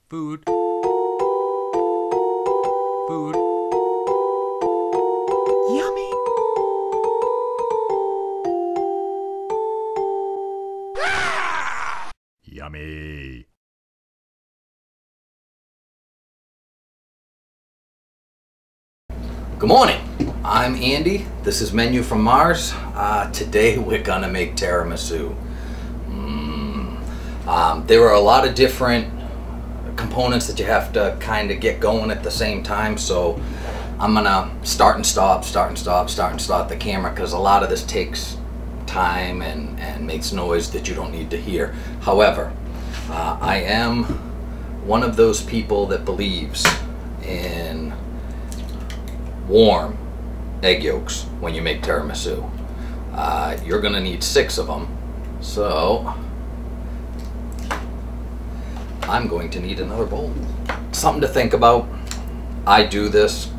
Food. Food. Yummy. Yummy. Good morning, I'm Andy. This is Menu from Mars. Today we're gonna make tiramisu. There are a lot of different components that you have to kind of get going at the same time, so I'm gonna start and stop the camera because a lot of this takes time and makes noise that you don't need to hear. However, I am one of those people that believes in warm egg yolks when you make tiramisu. You're gonna need 6 of them, so I'm going to need another bowl. Something to think about. I do this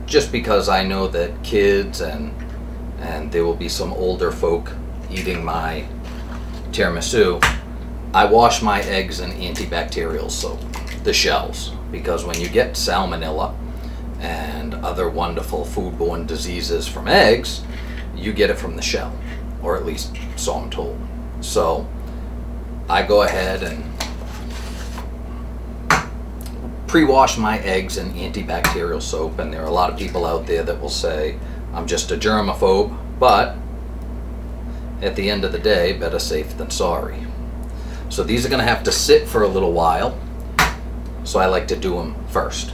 just because I know that kids and there will be some older folk eating my tiramisu. I wash my eggs in antibacterial soap, the shells, because when you get salmonella and other wonderful foodborne diseases from eggs, you get it from the shell, or at least so I'm told. So I go ahead and pre-wash my eggs in antibacterial soap, and there are a lot of people out there that will say I'm just a germaphobe, but at the end of the day, better safe than sorry. So these are going to have to sit for a little while, so I like to do them first.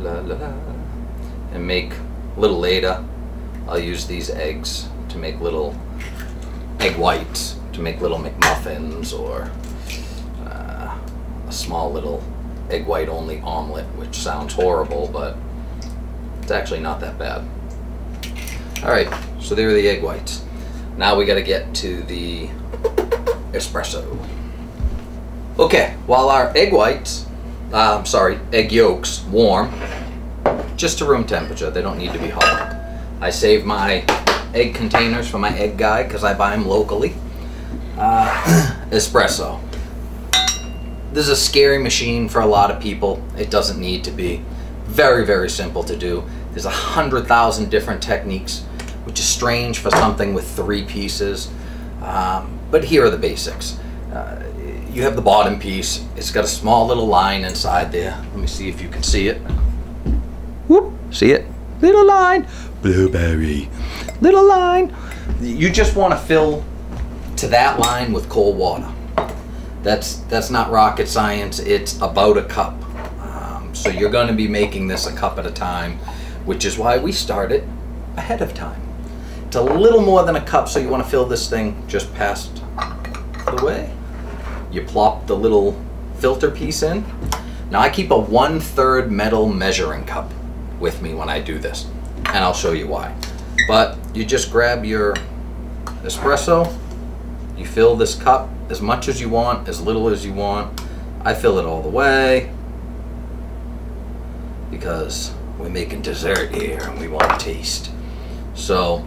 La, la, la. And make a little later, I'll use these eggs to make little egg whites, to make little McMuffins, or a small little egg white only omelet, which sounds horrible, but it's actually not that bad. Alright, so there are the egg whites. Now we got to get to the espresso. Okay, while our egg whites, egg yolks warm, just to room temperature, they don't need to be hot. I save my egg containers for my egg guy because I buy them locally. Espresso. This is a scary machine for a lot of people. It doesn't need to be. Very, very simple to do. There's 100,000 different techniques, which is strange for something with 3 pieces. But here are the basics. You have the bottom piece. It's got a small little line inside there. Let me see if you can see it. Whoop, see it? Little line. Blueberry. Little line. You just want to fill to that line with cold water. That's not rocket science. It's about a cup. So you're going to be making this a cup at a time, which is why we start it ahead of time. It's a little more than a cup, so you want to fill this thing just past the way. You plop the little filter piece in. Now I keep a 1/3 metal measuring cup with me when I do this, and I'll show you why. But you just grab your espresso, you fill this cup as much as you want, as little as you want. I fill it all the way because we're making dessert here and we want to taste. So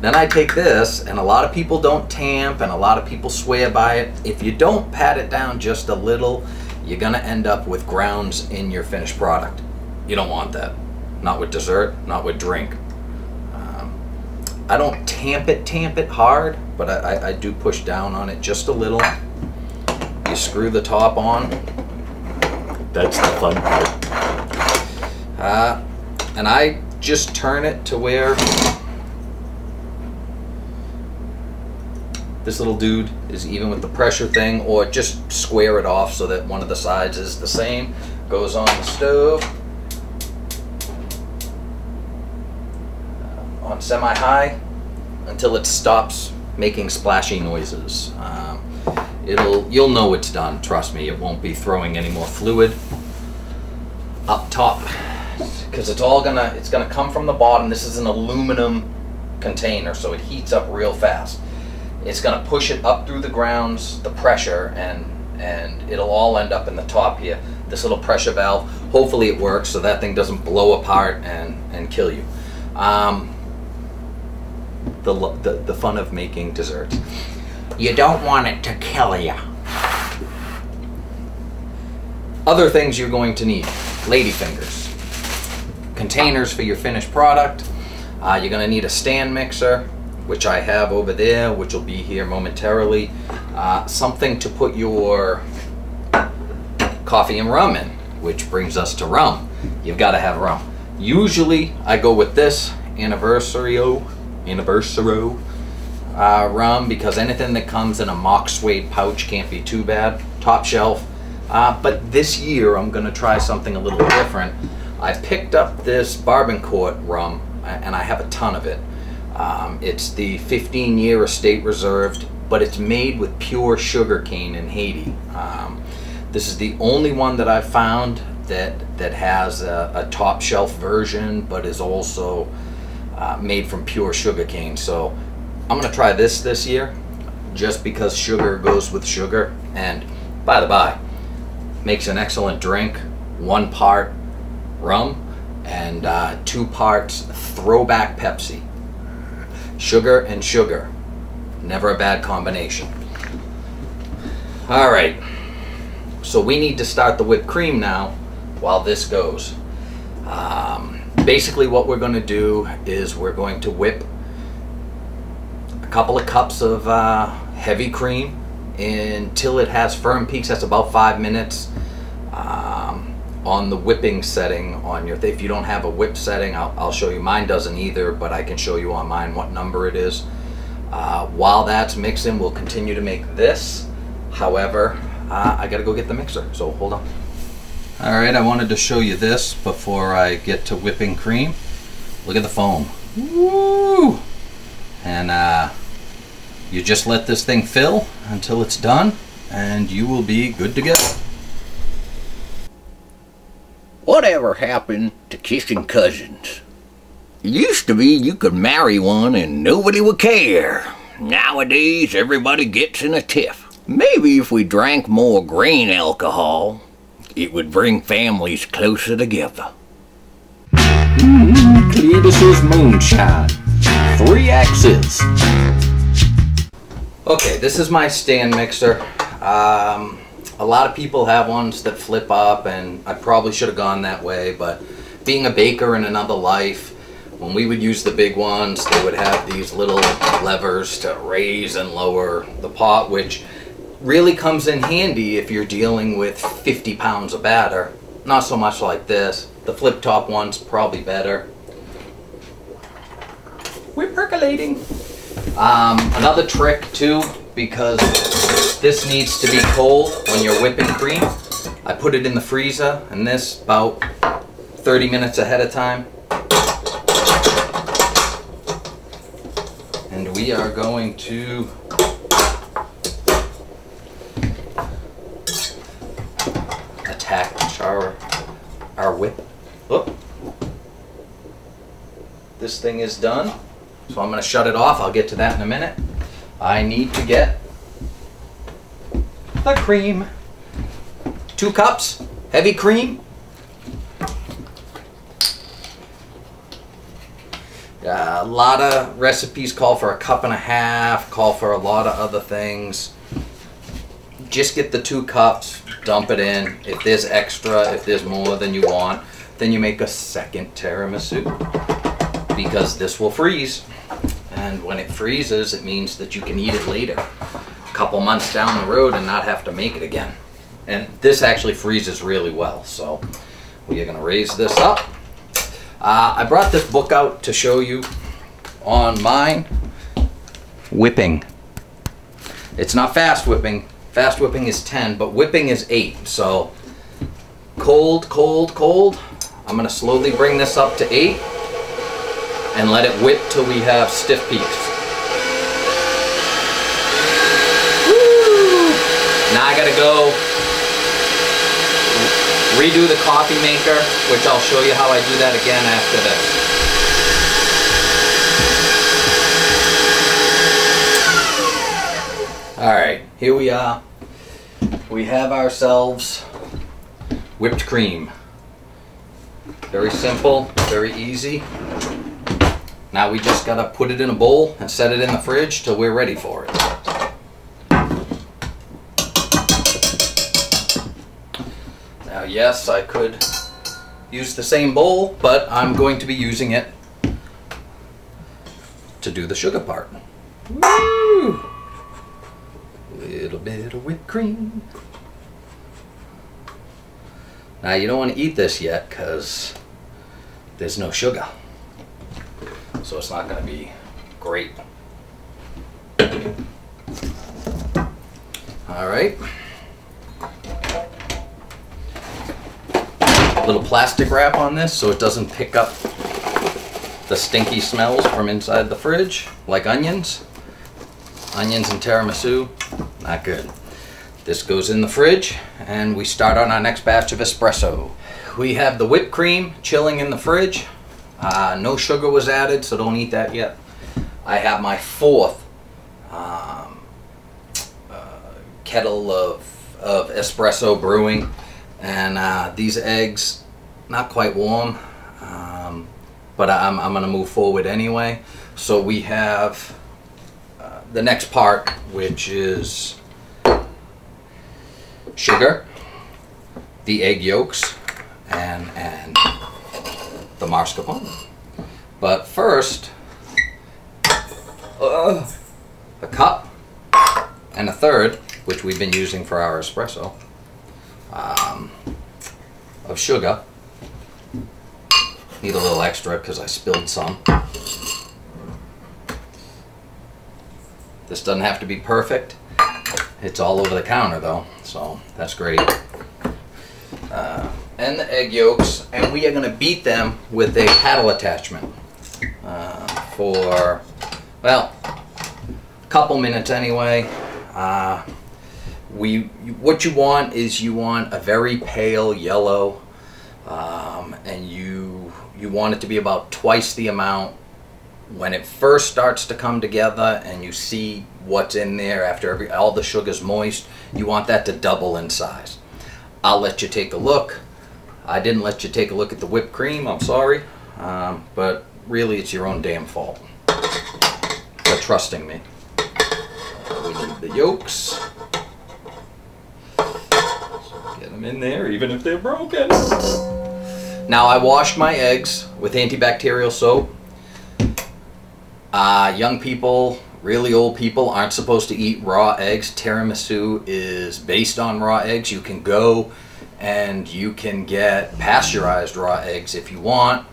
then I take this, and a lot of people don't tamp and a lot of people swear by it. If you don't pat it down just a little, you're gonna end up with grounds in your finished product. You don't want that. Not with dessert, not with drink. I don't tamp it hard, but I do push down on it just a little. You screw the top on. That's the fun part. And I just turn it to where this little dude is even with the pressure thing, or just square it off so that one of the sides is the same. Goes on the stove. On semi-high until it stops making splashy noises. You'll know it's done, trust me. It won't be throwing any more fluid up top because it's gonna come from the bottom. This is an aluminum container, so it heats up real fast. It's gonna push it up through the grounds, the pressure, and it'll all end up in the top here. This little pressure valve, hopefully it works so that thing doesn't blow apart and kill you. The fun of making desserts. You don't want it to kill you. Other things you're going to need: lady fingers, containers for your finished product. You're going to need a stand mixer, which I have over there, which will be here momentarily. Something to put your coffee and rum in, which brings us to rum. You've got to have rum. Usually I go with this Anniversario rum, because anything that comes in a mock suede pouch can't be too bad. Top shelf. But this year I'm going to try something a little different. I picked up this Bourbon Court rum, and I have a ton of it. It's the 15-year estate reserved, but it's made with pure sugar cane in Haiti. This is the only one that I've found that has a top shelf version, but is also made from pure sugar cane. So I'm going to try this year, just because sugar goes with sugar. And by the by, makes an excellent drink. 1 part rum and 2 parts throwback Pepsi. Sugar and sugar, never a bad combination. All right, so we need to start the whipped cream now while this goes. Basically what we're going to do is we're going to whip a couple of cups of heavy cream until it has firm peaks. That's about 5 minutes. On the whipping setting on your, if you don't have a whip setting, I'll show you. Mine doesn't either, but I can show you on mine what number it is. While that's mixing, we'll continue to make this. However, I gotta go get the mixer, so hold on. All right, I wanted to show you this before I get to whipping cream. Look at the foam. Woo! And you just let this thing fill until it's done, and you will be good to go. Whatever happened to kissing cousins? It used to be you could marry one and nobody would care. Nowadays, everybody gets in a tiff. Maybe if we drank more grain alcohol, it would bring families closer together. Cletus's moonshine. 3 axes. Okay, this is my stand mixer. A lot of people have ones that flip up, and I probably should have gone that way, but being a baker in another life, when we would use the big ones, they would have these little levers to raise and lower the pot, which really comes in handy if you're dealing with 50 pounds of batter. Not so much like this. The flip top one's probably better. We're percolating. Another trick too, because this needs to be cold when you're whipping cream, I put it in the freezer, and this about 30 minutes ahead of time. And we are going to attach our whip. Oh. This thing is done, so I'm going to shut it off. I'll get to that in a minute. I need to get the cream. 2 cups, heavy cream. A lot of recipes call for 1.5 cups, call for a lot of other things. Just get the 2 cups, dump it in. If there's extra, if there's more than you want, then you make a second tiramisu, because this will freeze. And when it freezes, it means that you can eat it later, a couple months down the road, and not have to make it again. And this actually freezes really well, so we are going to raise this up. I brought this book out to show you on mine. Whipping. It's not fast whipping. Fast whipping is 10, but whipping is 8. So cold, cold, cold. I'm going to slowly bring this up to 8 and let it whip till we have stiff peaks. Woo! Now I gotta go redo the coffee maker, which I'll show you how I do that again after this. Alright, here we are. We have ourselves whipped cream. Very simple, very easy. Now we just gotta put it in a bowl and set it in the fridge till we're ready for it. Now, yes, I could use the same bowl, but I'm going to be using it to do the sugar part. Woo! Little bit of whipped cream. Now, you don't want to eat this yet because there's no sugar. So it's not going to be great. All right. Little plastic wrap on this so it doesn't pick up the stinky smells from inside the fridge, like onions. Onions and tiramisu, not good. This goes in the fridge and we start on our next batch of espresso. We have the whipped cream chilling in the fridge. No sugar was added, so don't eat that yet. I have my fourth kettle of espresso brewing, and these eggs, not quite warm, but I'm gonna move forward anyway. So we have the next part, which is sugar, the egg yolks, and the mascarpone. But first, a cup and a third, which we've been using for our espresso, of sugar. Need a little extra because I spilled some. This doesn't have to be perfect. It's all over the counter though, so that's great. And the egg yolks, and we are going to beat them with a paddle attachment for, well, a couple minutes anyway. What you want is you want a very pale yellow, and you want it to be about twice the amount. When it first starts to come together and you see what's in there after all the sugar's moist, you want that to double in size. I'll let you take a look. I didn't let you take a look at the whipped cream, I'm sorry, but really it's your own damn fault for trusting me. We need the yolks. Get them in there even if they're broken. Now, I washed my eggs with antibacterial soap. Young people, really old people aren't supposed to eat raw eggs. Tiramisu is based on raw eggs. You can go and you can get pasteurized raw eggs if you want.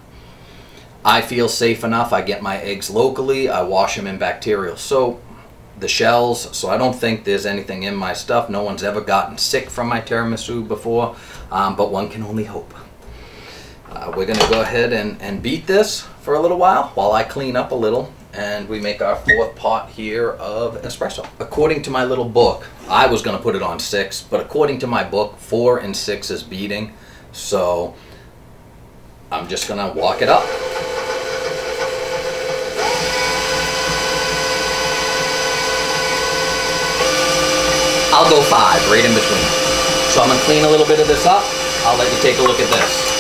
I feel safe enough. I get my eggs locally. I wash them in bacterial soap, the shells, so I don't think there's anything in my stuff. No one's ever gotten sick from my tiramisu before, but one can only hope. We're going to go ahead and beat this for a little while I clean up a little, and we make our fourth pot here of espresso. According to my little book, I was going to put it on 6, but according to my book, 4 and 6 is beating, so I'm just going to walk it up. I'll go 5, right in between. So I'm going to clean a little bit of this up. I'll let you take a look at this.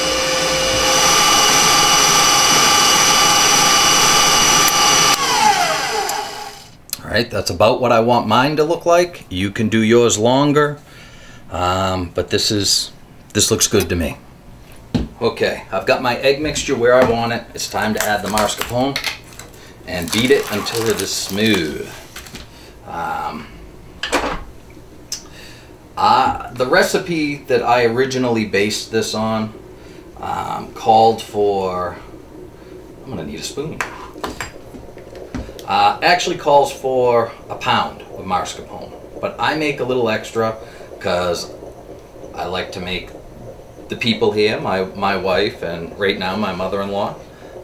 Alright, that's about what I want mine to look like. You can do yours longer, but this looks good to me. Okay, I've got my egg mixture where I want it. It's time to add the mascarpone and beat it until it is smooth. The recipe that I originally based this on called for, I'm going to need a spoon, actually calls for a pound of mascarpone, but I make a little extra because I like to make the people here, my wife and right now my mother-in-law,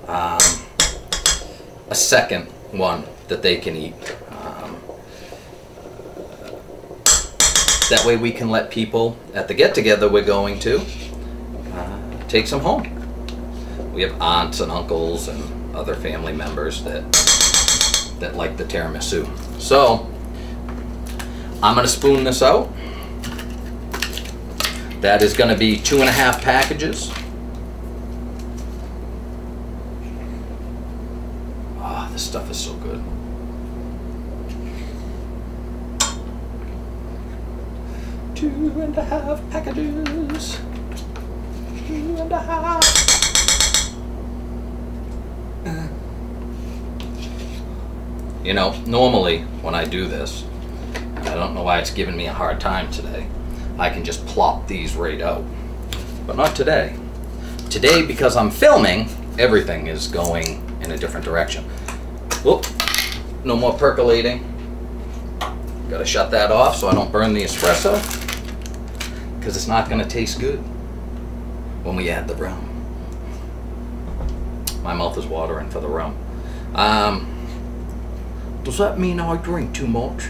a second one that they can eat. That way we can let people at the get-together we're going to take some home. We have aunts and uncles and other family members that like the tiramisu. So I'm going to spoon this out. That is going to be 2.5 packages. Ah, this stuff is so good. Two and a half packages. You know, normally when I do this, and I don't know why it's giving me a hard time today, I can just plop these right out. But not today. Today, because I'm filming, everything is going in a different direction. Whoop, no more percolating. Gotta shut that off so I don't burn the espresso, because it's not gonna taste good when we add the rum. My mouth is watering for the rum. Does that mean I drink too much?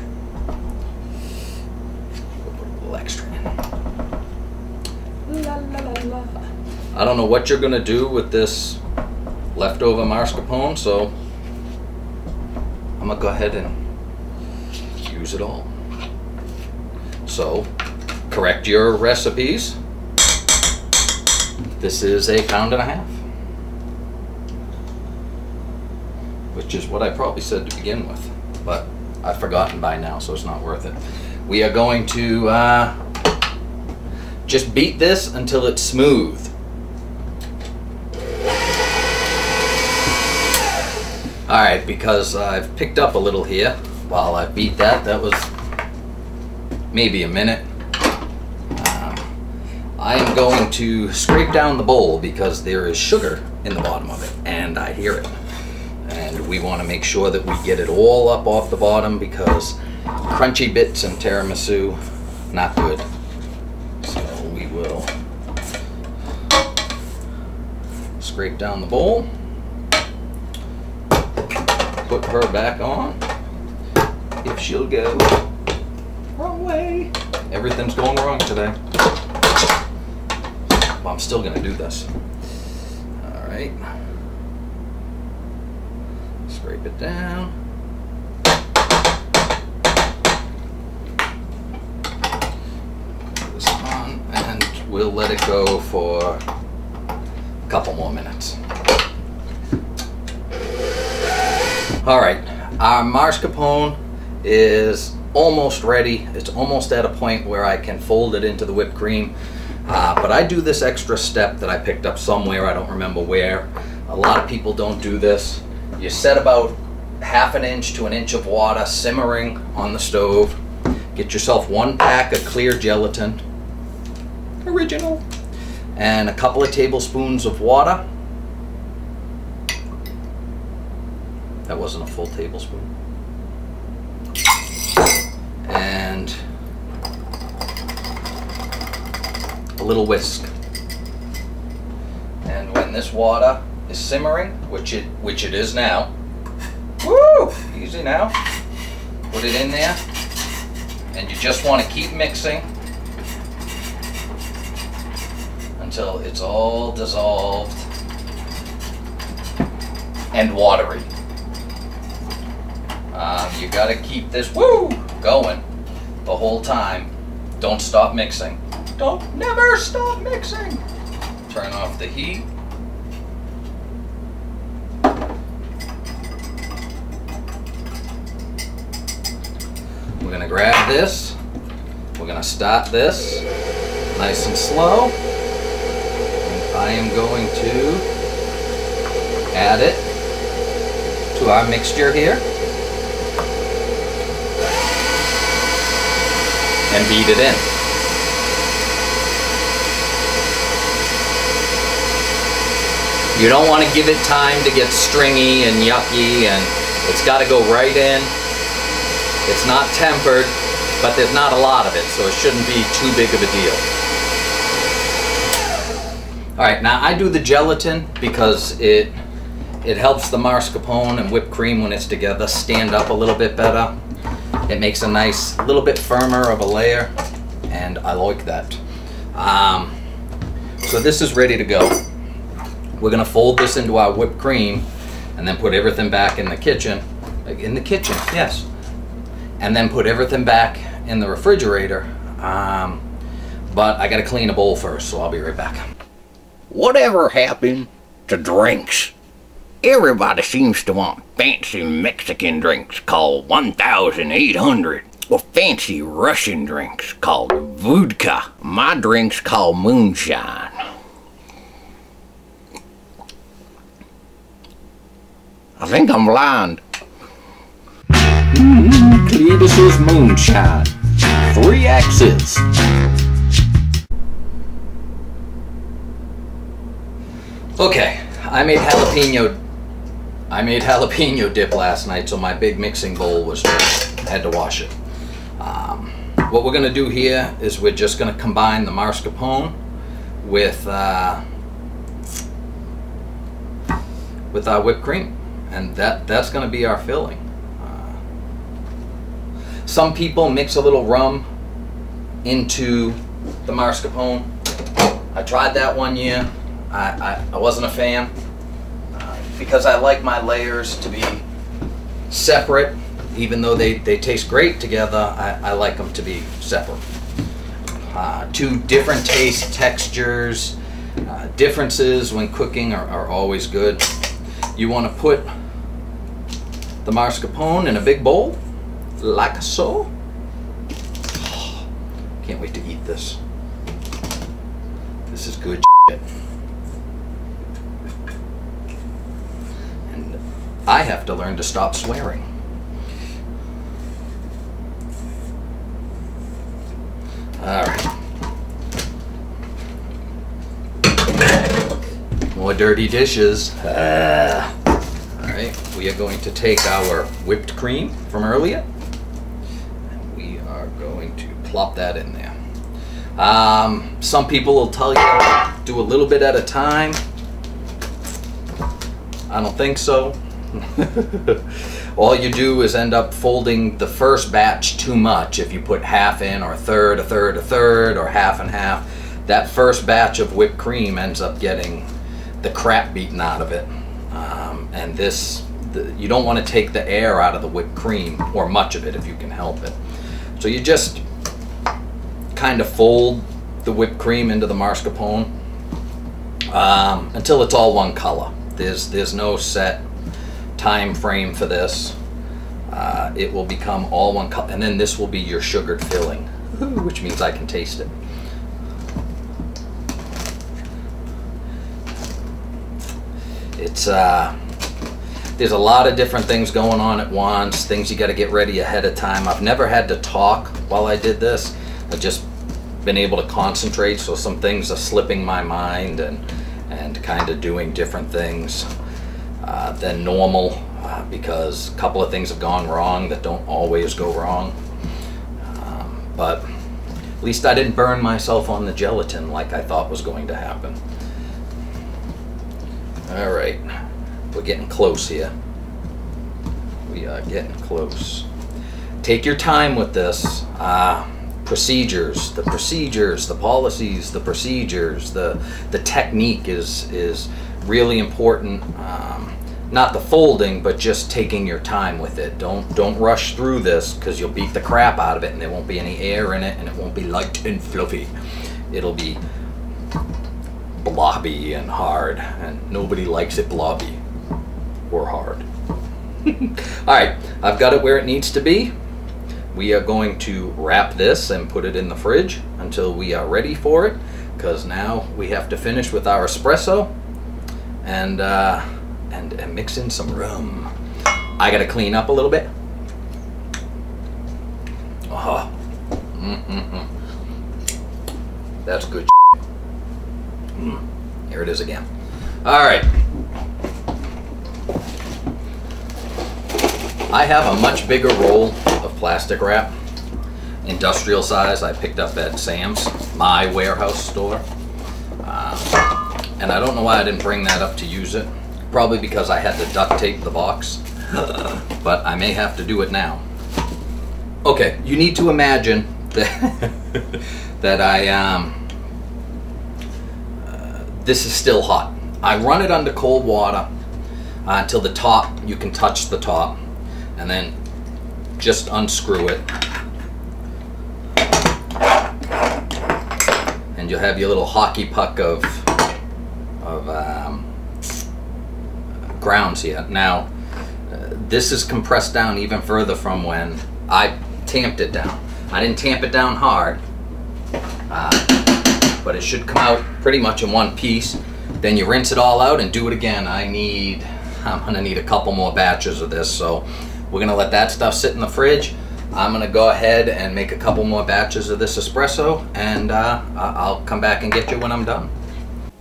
We'll put a little extra in. La, la, la, la. I don't know what you're gonna do with this leftover mascarpone, so I'm gonna go ahead and use it all. So, correct your recipes. This is 1.5 pounds, which is what I probably said to begin with, but I've forgotten by now, so it's not worth it. We are going to just beat this until it's smooth. Alright, because I've picked up a little here while I beat that. That was maybe a minute. I am going to scrape down the bowl because there is sugar in the bottom of it, and I hear it. And we want to make sure that we get it all up off the bottom, because crunchy bits and tiramisu, not good. So we will scrape down the bowl, put her back on, if she'll go. Wrong way. Everything's going wrong today. But I'm still gonna do this. All right. Scrape it down. Put this on, and we'll let it go for a couple more minutes. All right, our mascarpone is almost ready. It's almost at a point where I can fold it into the whipped cream. But I do this extra step that I picked up somewhere, I don't remember where. A lot of people don't do this. You set about 1/2 inch to 1 inch of water simmering on the stove. Get yourself 1 pack of clear gelatin, original, and a couple of tablespoons of water. That wasn't a full tablespoon. And a little whisk. And when this water is simmering, which it is now, woo, easy now, put it in there, and you just want to keep mixing until it's all dissolved and watery. You got to keep this going the whole time. Don't stop mixing. Never stop mixing. Turn off the heat. We're going to grab this. We're going to start this nice and slow. And I am going to add it to our mixture here. And beat it in. You don't want to give it time to get stringy and yucky, and it's got to go right in. It's not tempered, but there's not a lot of it, so it shouldn't be too big of a deal. Alright, now I do the gelatin because it helps the mascarpone and whipped cream when it's together stand up a little bit better. It makes a nice, little bit firmer of a layer, and I like that. So this is ready to go. We're gonna fold this into our whipped cream and then put everything back in the kitchen. Yes. And then put everything back in the refrigerator. But I gotta clean a bowl first, so I'll be right back. Whatever happened to drinks? Everybody seems to want fancy Mexican drinks called 1,800, or fancy Russian drinks called vodka. My drink's called moonshine. think I'm blind. Cletus's moonshine. 3 X's. Okay, I made jalapeno dip last night, so my big mixing bowl was dirty. I had to wash it. What we're gonna do here is we're just gonna combine the mascarpone with our whipped cream, and that's gonna be our filling. Some people mix a little rum into the mascarpone. I tried that one year. I wasn't a fan because I like my layers to be separate. Even though they taste great together, I like them to be separate. 2 different taste, textures, differences when cooking are always good. You want to put the mascarpone in a big bowl, like so. Can't wait to eat this. This is good shit. And I have to learn to stop swearing. All right. More dirty dishes. All right, we are going to take our whipped cream from earlier, and we are going to plop that in there. Some people will tell you do a little bit at a time. I don't think so. All you do is end up folding the first batch too much. If you put half in, or a third, or half and half, that first batch of whipped cream ends up getting the crap beaten out of it. And you don't want to take the air out of the whipped cream, or much of it if you can help it. So you just kind of fold the whipped cream into the mascarpone until it's all one color. There's no set time frame for this. It will become all one color, and then this will be your sugared filling, which means I can taste it. It's there's a lot of different things going on at once, things you got to get ready ahead of time. I've never had to talk while I did this. I've just been able to concentrate, so some things are slipping my mind and kind of doing different things than normal, because a couple of things have gone wrong that don't always go wrong. But at least I didn't burn myself on the gelatin like I thought was going to happen. All right, we're getting close here. We are getting close. Take your time with this. Procedures, the policies, the procedures, the technique is really important. Not the folding, but just taking your time with it. Don't rush through this, because you'll beat the crap out of it, and there won't be any air in it, and it won't be light and fluffy. It'll be blobby and hard, and nobody likes it blobby or hard. All right, I've got it where it needs to be. We are going to wrap this and put it in the fridge until we are ready for it, because now we have to finish with our espresso and mix in some rum. I gotta clean up a little bit. Oh, that's good. Here it is again. All right. I have a much bigger roll of plastic wrap, industrial size. I picked up at Sam's, my warehouse store. And I don't know why I didn't bring that up to use it. Probably because I had to duct tape the box, but I may have to do it now. Okay, you need to imagine that, this is still hot. I run it under cold water until the top, you can touch the top, and then just unscrew it. And you'll have your little hockey puck of grounds here. Now, this is compressed down even further from when I tamped it down. I didn't tamp it down hard, but it should come out pretty much in one piece. Then you rinse it all out and do it again. I need I'm gonna need a couple more batches of this, so we're gonna let that stuff sit in the fridge. I'm gonna go ahead and make a couple more batches of this espresso, and I'll come back and get you when I'm done.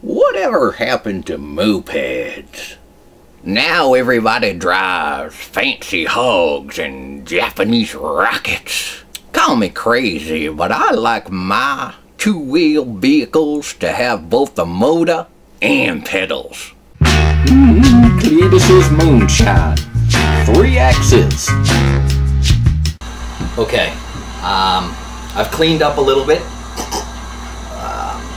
Whatever happened to mopeds? Now everybody drives fancy hogs and Japanese rockets. Call me crazy, but I like my two-wheel vehicles to have both the motor and pedals. Cletus's moonshine. 3 X's. Okay, I've cleaned up a little bit.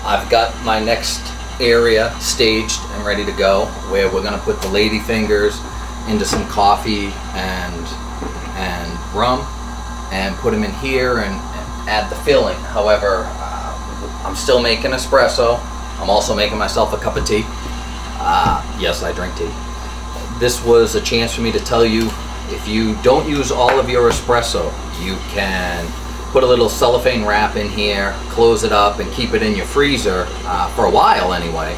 I've got my next area staged and ready to go, where we're gonna put the lady fingers into some coffee and rum and put them in here and add the filling. However, I'm still making espresso. I'm also making myself a cup of tea. Yes, I drink tea. This was a chance for me to tell you, if you don't use all of your espresso, you can put a little cellophane wrap in here, close it up, and keep it in your freezer for a while anyway.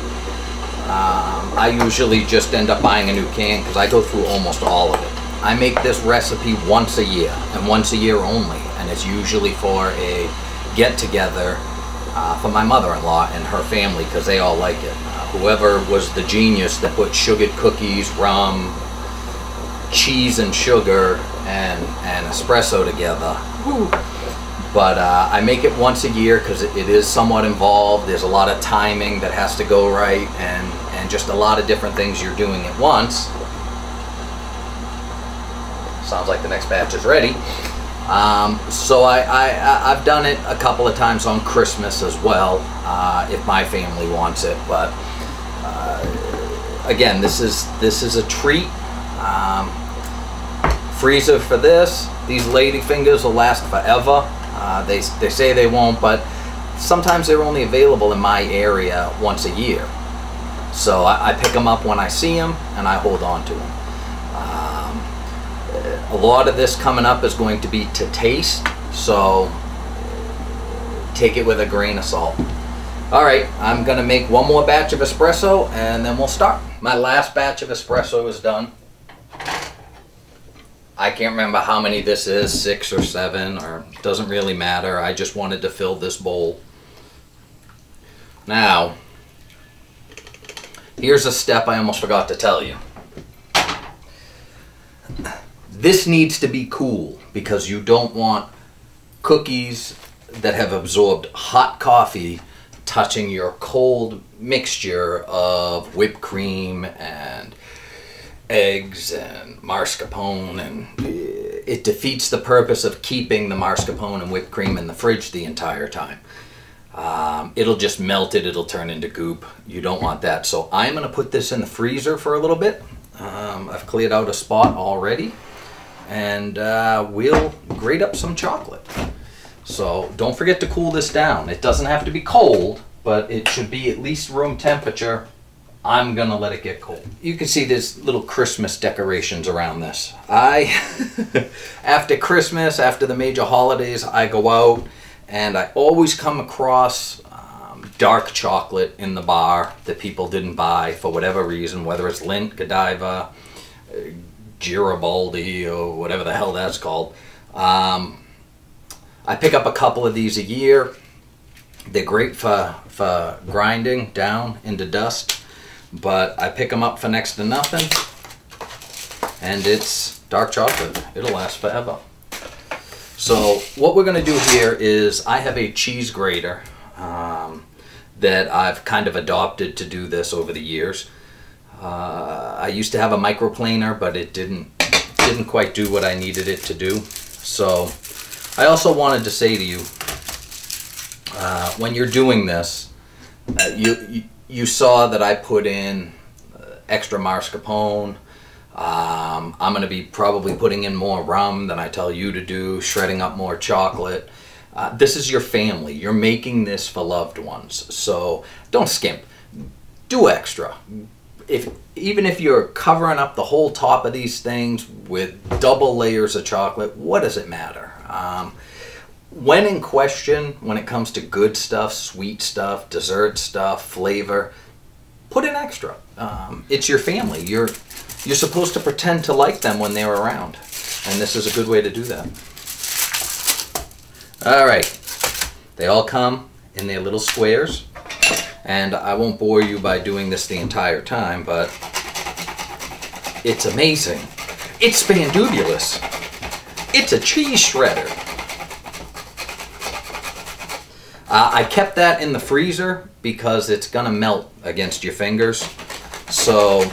I usually just end up buying a new can because I go through almost all of it. I make this recipe once a year, and once a year only, and it's usually for a get-together for my mother-in-law and her family, because they all like it. Whoever was the genius that put sugared cookies, rum, cheese and sugar, and espresso together. Woo. But I make it once a year because it is somewhat involved. There's a lot of timing that has to go right, and just a lot of different things you're doing at once. Sounds like the next batch is ready. So I've done it a couple of times on Christmas as well, if my family wants it. But again, this is a treat. Freezer for this. These lady fingers will last forever. They say they won't, but sometimes they're only available in my area once a year. So I pick them up when I see them, and I hold on to them. A lot of this coming up is going to be to taste, so take it with a grain of salt. All right, I'm gonna make one more batch of espresso, and then we'll start. My last batch of espresso is done. I can't remember how many this is, 6 or 7, or doesn't really matter. I just wanted to fill this bowl. Now, here's a step I almost forgot to tell you. This needs to be cool because you don't want cookies that have absorbed hot coffee touching your cold mixture of whipped cream and eggs and mascarpone, and it defeats the purpose of keeping the mascarpone and whipped cream in the fridge the entire time. It'll just melt it, it'll turn into goop. You don't want that. So I'm gonna put this in the freezer for a little bit. I've cleared out a spot already, and we'll grate up some chocolate. So don't forget to cool this down. It doesn't have to be cold, but it should be at least room temperature. I'm gonna let it get cold. You can see there's little Christmas decorations around this. After Christmas, after the major holidays, I go out and I always come across dark chocolate in the bar that people didn't buy for whatever reason, whether it's Lindt, Godiva, Garibaldi, or whatever the hell that's called. I pick up a couple of these a year. They're great for grinding down into dust, but I pick them up for next to nothing, and it's dark chocolate. It'll last forever. So what we're going to do here is I have a cheese grater that I've kind of adopted to do this over the years. I used to have a microplaner, but it didn't quite do what I needed it to do. So I also wanted to say to you, when you're doing this, you saw that I put in extra mascarpone. I'm going to be probably putting in more rum than I tell you to do, shredding up more chocolate. This is your family. You're making this for loved ones, so don't skimp. Do extra. Even if you're covering up the whole top of these things with double layers of chocolate, what does it matter? When in question, when it comes to good stuff, sweet stuff, dessert stuff, flavor, put in extra. It's your family. you're supposed to pretend to like them when they're around. And this is a good way to do that. All right, they all come in their little squares. And I won't bore you by doing this the entire time, but it's amazing. It's spandubulous. It's a cheese shredder. I kept that in the freezer because it's gonna melt against your fingers. So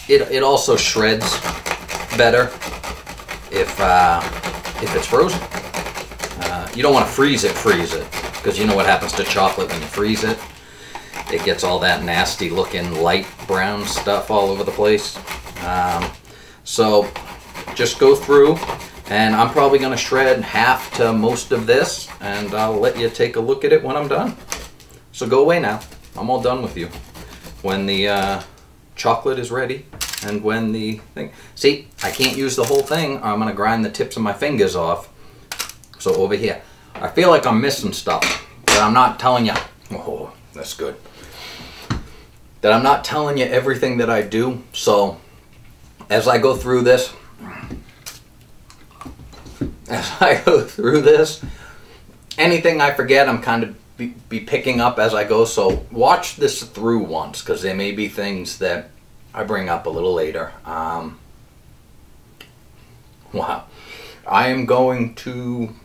it also shreds better if it's frozen. You don't want to freeze it, because you know what happens to chocolate when you freeze it. It gets all that nasty looking light brown stuff all over the place. So just go through, and I'm probably going to shred half to most of this, and I'll let you take a look at it when I'm done. So go away now. I'm all done with you. When the chocolate is ready, and when the thing... See, I can't use the whole thing, or I'm going to grind the tips of my fingers off. So over here. I feel like I'm missing stuff, but I'm not telling you... Oh, that's good. That I'm not telling you everything that I do. So as I go through this, anything I forget, I'm kind of be picking up as I go. So watch this through once, because there may be things that I bring up a little later. Wow. I am going to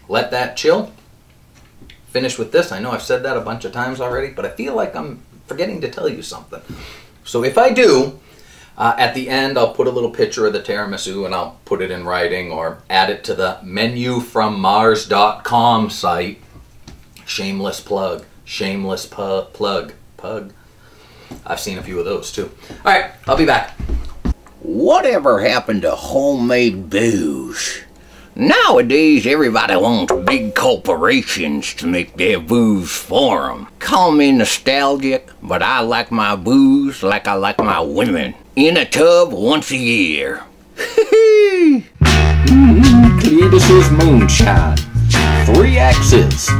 let that chill. Finish with this. I know I've said that a bunch of times already, but I feel like I'm forgetting to tell you something. So if I do, at the end I'll put a little picture of the tiramisu and I'll put it in writing or add it to the menufrommars.com site. Shameless plug. Shameless plug. I've seen a few of those too. Alright, I'll be back. Whatever happened to homemade booze? Nowadays, everybody wants big corporations to make their booze for them. Call me nostalgic, but I like my booze like I like my women. In a tub once a year. Cletus's Moonshine. 3 axes.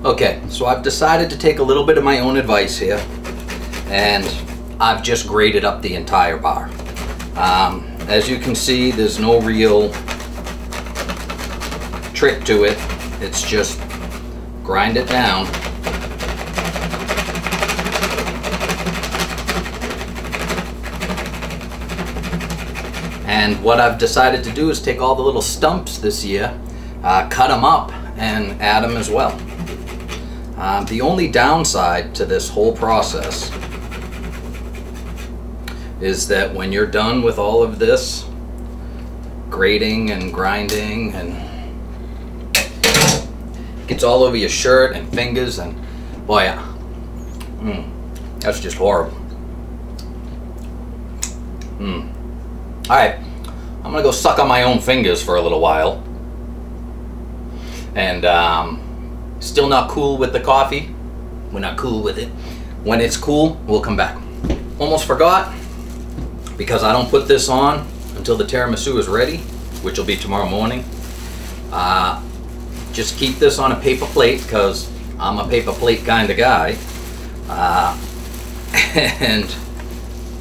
Okay, so I've decided to take a little bit of my own advice here, and I've just graded up the entire bar. As you can see, there's no real trick to it. It's just grind it down. And what I've decided to do is take all the little stumps this year, cut them up, and add them as well. The only downside to this whole process is that when you're done with all of this grating and grinding, and it gets all over your shirt and fingers, and boy, that's just horrible. Alright, I'm gonna go suck on my own fingers for a little while. And still not cool with the coffee. We're not cool with it. When it's cool, we'll come back. Almost forgot, because I don't put this on until the tiramisu is ready, which will be tomorrow morning. Just keep this on a paper plate, because I'm a paper plate kind of guy. And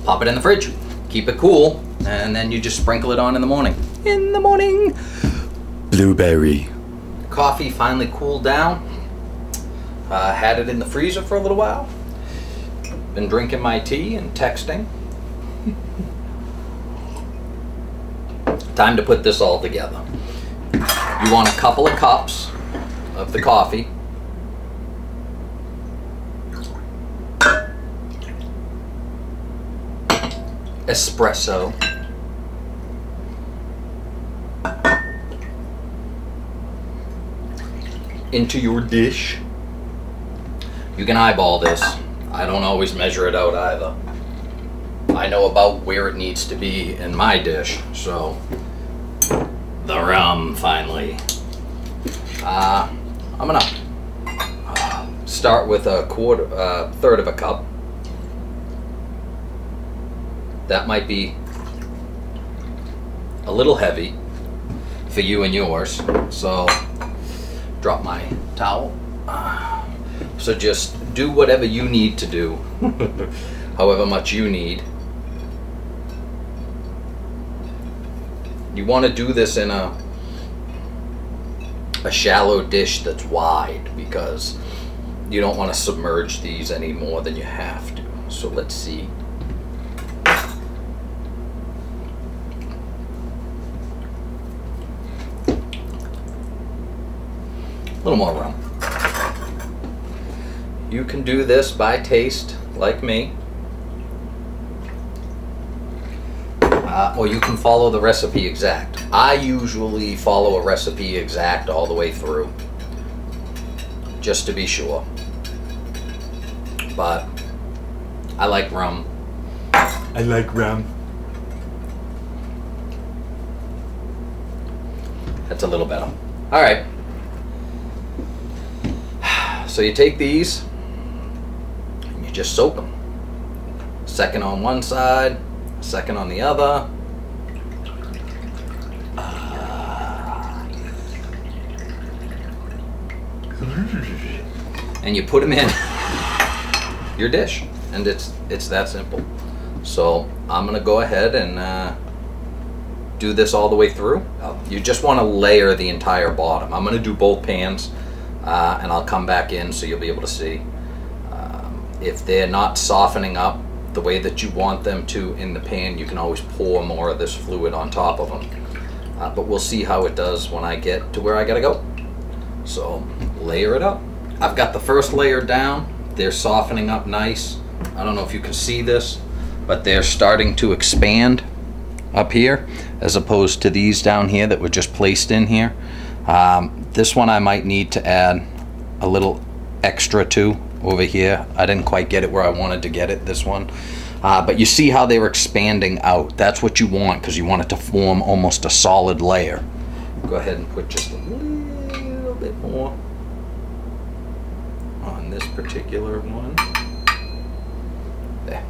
pop it in the fridge. Keep it cool, and then you just sprinkle it on in the morning. In the morning! Blueberry. Coffee finally cooled down. Had it in the freezer for a little while. Been drinking my tea and texting. Time to put this all together. You want a couple of cups of the coffee. Espresso. Into your dish. You can eyeball this. I don't always measure it out either. I know about where it needs to be in my dish, so the rum finally. I'm gonna start with a third of a cup. That might be a little heavy for you and yours, so drop my towel. So just do whatever you need to do, however much you need. You want to do this in a shallow dish that's wide, because you don't want to submerge these any more than you have to. So let's see. A little more rum. You can do this by taste, like me. Or you can follow the recipe exact. I usually follow a recipe exact all the way through, just to be sure. But I like rum. I like rum. That's a little better. All right. So you take these and you just soak them. Second on one side, second on the other. And you put them in your dish, and it's that simple. So I'm gonna go ahead and do this all the way through. You just want to layer the entire bottom. I'm gonna do both pans, and I'll come back in so you'll be able to see. If they're not softening up the way that you want them to in the pan, you can always pour more of this fluid on top of them. But we'll see how it does when I get to where I gotta go. So layer it up. I've got the first layer down. They're softening up nice. I don't know if you can see this, but they're starting to expand up here, as opposed to these down here that were just placed in here. This one I might need to add a little extra to over here. I didn't quite get it where I wanted to get it, this one. But you see how they were expanding out. That's what you want, because you want it to form almost a solid layer. Go ahead and put just a little bit more on this particular one. There.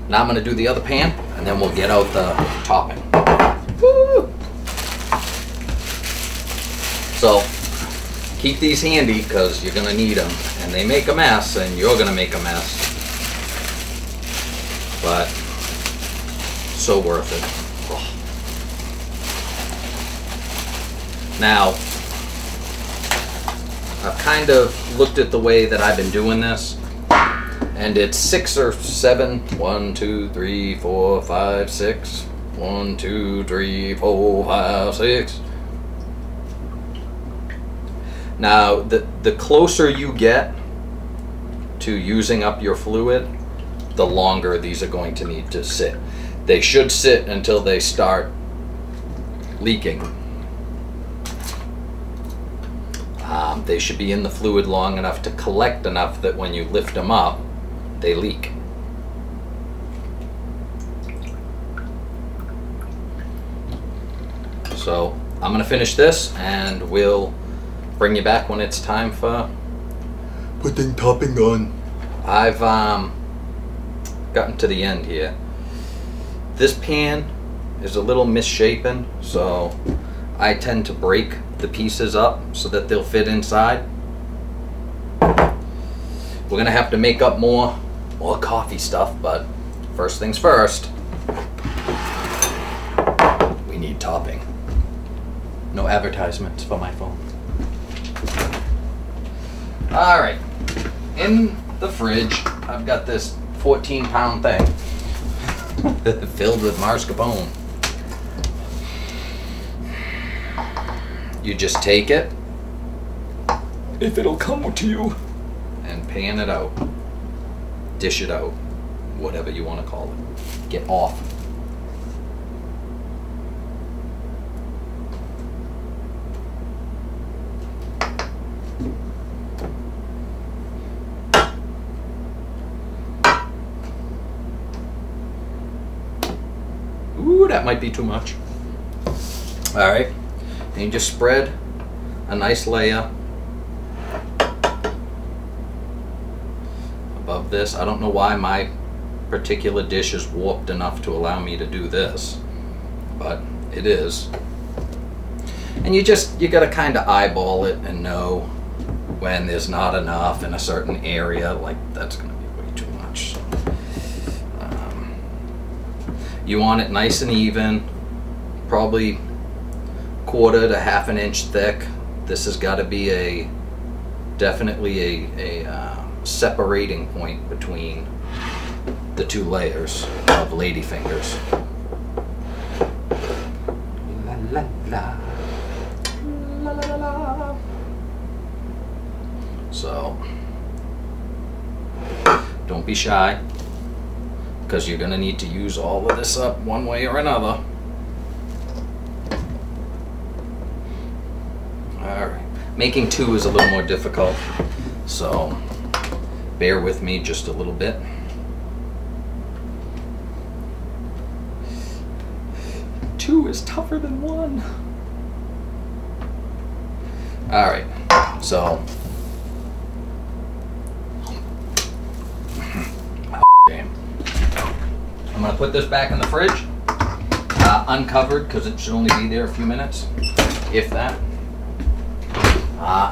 Now I'm going to do the other pan, and then we'll get out the topping. Woo! So keep these handy, because you're going to need them, and they make a mess, and you're going to make a mess, but so worth it. Oh. Now, I've kind of looked at the way that I've been doing this, and it's 6 or 7. 1, 2, 3, 4, 5, 6. 1, 2, 3, 4, 5, 6. Now, the closer you get to using up your fluid, the longer these are going to need to sit. They should sit until they start leaking. They should be in the fluid long enough to collect enough that when you lift them up, they leak. So I'm going to finish this, and we'll bring you back when it's time for Putting topping on. I've gotten to the end here. This pan is a little misshapen, so I tend to break the pieces up so that they'll fit inside. We're gonna have to make up more coffee stuff, but first things first, we need topping. No advertisements for my phone. All right, in the fridge, I've got this 14-pound thing filled with mascarpone. You just take it, If it'll come to you. and pan it out, dish it out, whatever you want to call it. Get off. Ooh, that might be too much. All right, and you just spread a nice layer above this. I don't know why my particular dish is warped enough to allow me to do this, but it is. And you gotta kind of eyeball it and know when there's not enough in a certain area. Like, that's gonna be way too much. So, you want it nice and even, probably 1/4 to 1/2 inch thick. This has got to be definitely a separating point between the 2 layers of ladyfingers. La la la. La la la. So don't be shy, because you're gonna need to use all of this up one way or another. Alright, making 2 is a little more difficult, so bear with me just a little bit. Two is tougher than 1. Alright, so I'm going to put this back in the fridge, uncovered, because it should only be there a few minutes, if that.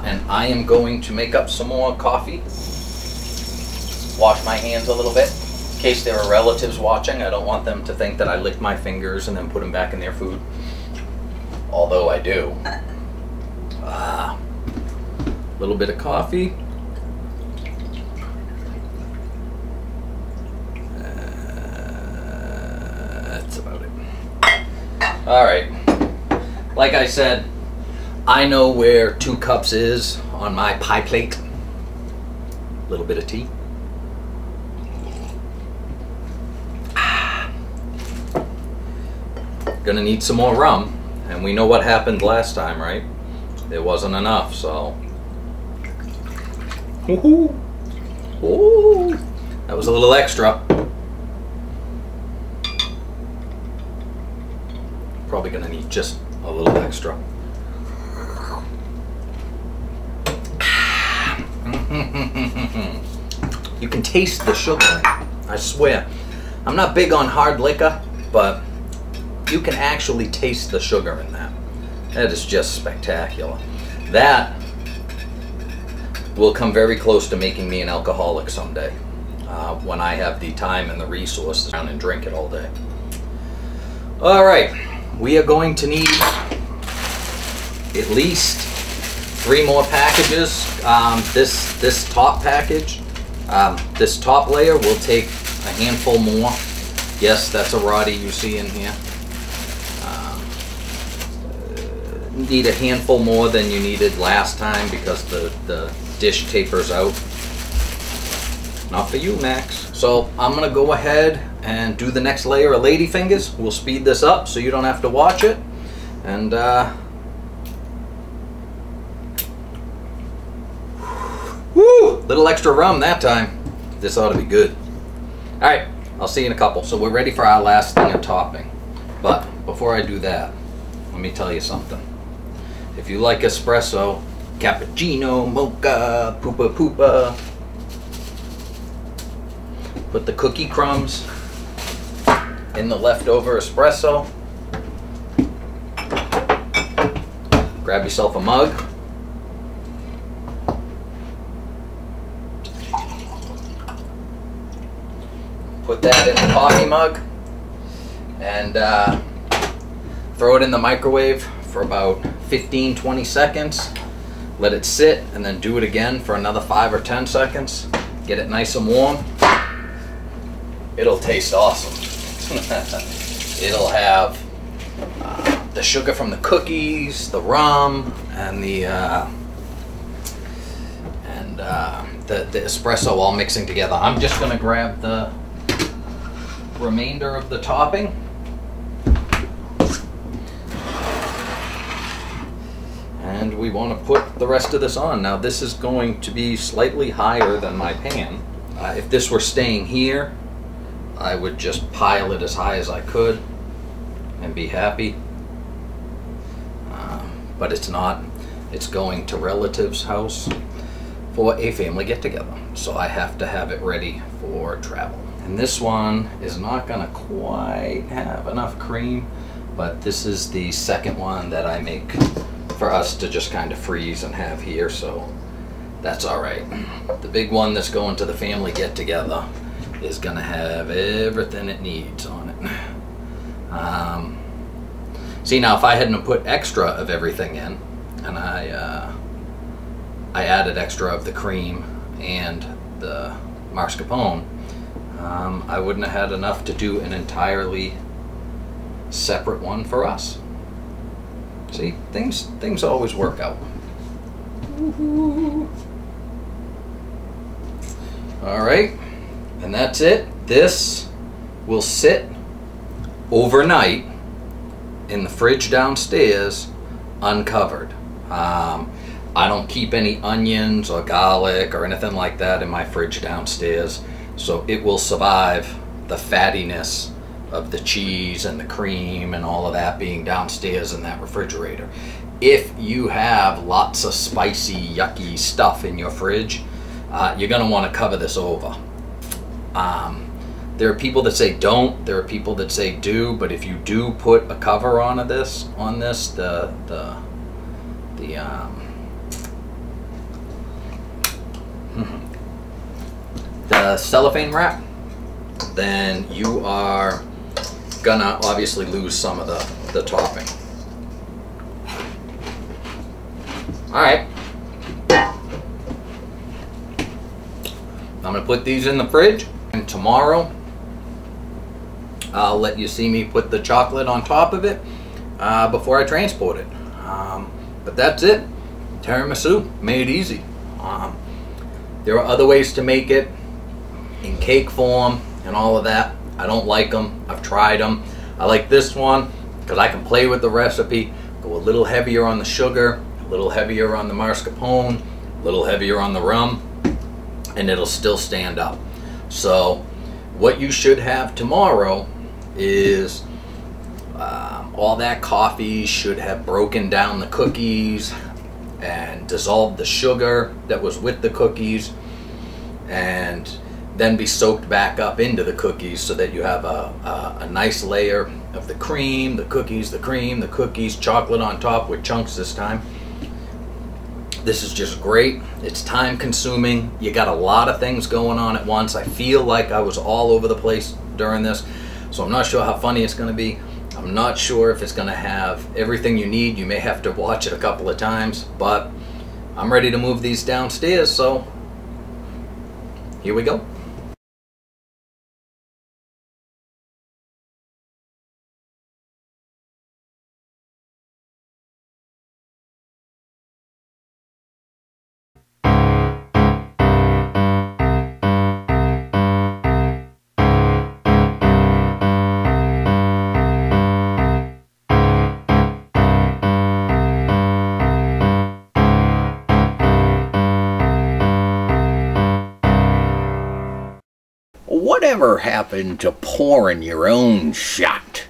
And I am going to make up some more coffee. Wash my hands a little bit, in case there are relatives watching. I don't want them to think that I licked my fingers and then put them back in their food, although I do. A little bit of coffee. That's about it. Alright, like I said, I know where 2 cups is on my pie plate. A little bit of tea. Gonna need some more rum, and we know what happened last time, right? There wasn't enough, so. Woohoo! Ooh, that was a little extra. Probably gonna need just a little extra. You can taste the sugar in it, I swear. I'm not big on hard liquor, but you can actually taste the sugar in that. That is just spectacular. That will come very close to making me an alcoholic someday, when I have the time and the resources to and drink it all day. Alright, we are going to need at least 3 more packages. This top package, this top layer will take a handful more. Yes, that's a Roddy you see in here. Need a handful more than you needed last time because the dish tapers out. Not for you, Max. So I'm gonna go ahead and do the next layer of ladyfingers. We'll speed this up so you don't have to watch it. And woo! Little extra rum that time. This ought to be good. Alright, I'll see you in a couple. So we're ready for our last thing of topping. But before I do that, let me tell you something. If you like espresso, cappuccino, mocha, poopa poopa, put the cookie crumbs in the leftover espresso. Grab yourself a mug. Put that in the coffee mug and throw it in the microwave for about 15-20 seconds. Let it sit and then do it again for another 5 or 10 seconds. Get it nice and warm. It'll taste awesome. It'll have the sugar from the cookies, the rum, and the espresso all mixing together. I'm just gonna grab the remainder of the topping. And we want to put the rest of this on. Now this is going to be slightly higher than my pan. If this were staying here, I would just pile it as high as I could and be happy. But it's not. It's going to relatives' house for a family get-together. So I have to have it ready for travel. And this one is not gonna quite have enough cream, but this is the second one that I make for us to just kind of freeze and have here, so that's all right. The big one that's going to the family get-together is gonna have everything it needs on it. See, now if I hadn't put extra of everything in, and I added extra of the cream and the mascarpone, I wouldn't have had enough to do an entirely separate one for us. See, things always work out. All right, and that's it. This will sit overnight in the fridge downstairs uncovered. I don't keep any onions or garlic or anything like that in my fridge downstairs, so it will survive the fattiness of the cheese and the cream and all of that being downstairs in that refrigerator. If you have lots of spicy, yucky stuff in your fridge, you're going to want to cover this over. There are people that say don't, there are people that say do, but if you do put a cover on this, the cellophane wrap, then you are gonna obviously lose some of the topping. Alright. I'm gonna put these in the fridge, and tomorrow I'll let you see me put the chocolate on top of it before I transport it. But that's it. Tiramisu, made easy. There are other ways to make it in cake form and all of that. I don't like them. I've tried them. I like this one because I can play with the recipe, go a little heavier on the sugar, a little heavier on the mascarpone, a little heavier on the rum, and it'll still stand up. So what you should have tomorrow is all that coffee should have broken down the cookies and dissolved the sugar that was with the cookies, and then be soaked back up into the cookies so that you have a nice layer of the cream, the cookies, the cream, the cookies, chocolate on top with chunks this time. This is just great. It's time consuming. You got a lot of things going on at once. I feel like I was all over the place during this, so I'm not sure how funny it's going to be. I'm not sure if it's going to have everything you need. You may have to watch it a couple of times, but I'm ready to move these downstairs, so here we go. Whatever happened to pouring your own shot?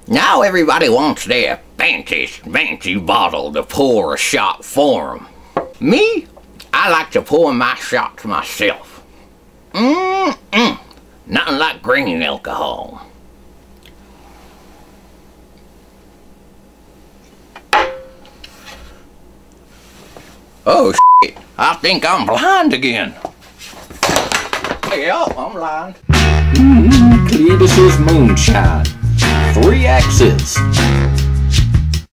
Now everybody wants their fancy bottle to pour a shot for 'em. Me, I like to pour my shots myself. Nothing like grain alcohol. Oh shit, I think I'm blind again. Yeah, I'm blind. Clear this is moonshine. 3 X's.